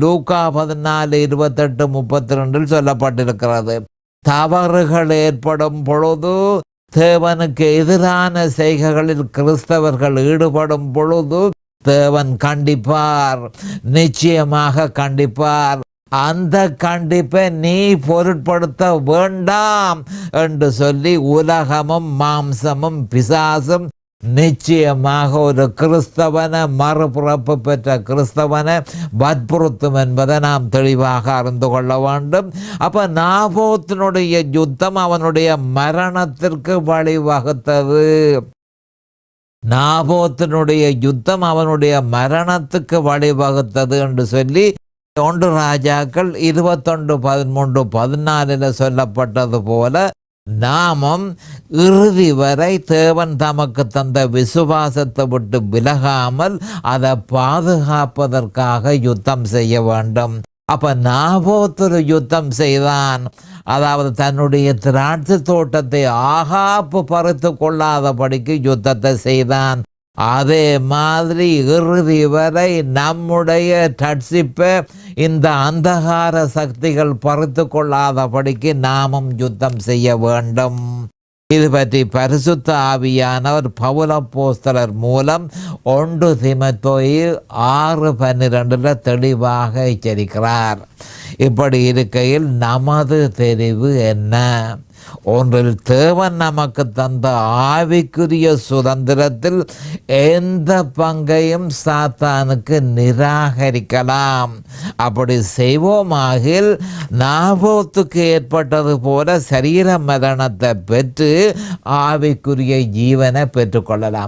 லூக்கா 14:28-32 சொல்லப்பட்டிருக்கிறது. தவறுகள் ஏற்படும் பொழுது, தேவனுக்கு எதிரான செய்கைகளில் கிறிஸ்தவர்கள் ஈடுபடும் பொழுது தேவன் கண்டிப்பார், நிச்சயமாக கண்டிப்பார். அந்த கண்டிப்பை நீ பொருட்படுத்த வேண்டாம் என்று சொல்லி உலகமும் மாம்சமும் பிசாசும் நிச்சயமாக ஒரு கிறிஸ்தவனை, மறுபிறப்பு பெற்ற கிறிஸ்தவனை வற்புறுத்தும் என்பதை நாம் தெளிவாக அறிந்து கொள்ள வேண்டும். அப்போ நாபோத்தினுடைய யுத்தம் அவனுடைய மரணத்திற்கு வழிவகுத்தது. நாபோத்தினுடைய யுத்தம் அவனுடைய மரணத்துக்கு வழிவகுத்தது என்று சொல்லி 1 ராஜாக்கள் 21:13-14 சொல்லப்பட்டது போல நாமும் இறுதி வரை தேவன் தமக்கு தந்த விசுவாசத்தை விட்டு விலகாமல் அதை பாதுகாப்பதற்காக யுத்தம் செய்ய வேண்டும். அப்ப நாபோத்து யுத்தம் செய்தான். அதாவது தன்னுடைய திராட்சை தோட்டத்தை ஆகாப்பு பறித்து கொள்ளாதபடிக்கு யுத்தத்தை செய்தான். அதே மாதிரி இறுதி வரை நம்முடைய ரட்சிப்பை இந்த அந்தகார சக்திகள் பறித்து கொள்ளாதபடிக்கு நாமும் யுத்தம் செய்ய வேண்டும். இது பற்றி பரிசுத்த ஆவியானவர் பவுல் அப்போஸ்தலர் மூலம் 1 தீமோத்தேயு 6:12 தெளிவாக எச்சரிக்கிறார். இப்படி இருக்கையில் நமது தெரிவு என்ன? ஒன்றில் தேவன் நமக்கு தந்த ஆவிக்குரிய சுதந்திரத்தில் எந்த பங்கையும் சாத்தானுக்கு நிராகரிக்கலாம். அப்படி செய்வோமாகில் நாபோத்துக்கு ஏற்பட்டது போல சரீர மரணத்தை பெற்று ஆவிக்குரிய ஜீவனை பெற்றுக்கொள்ளலாம்.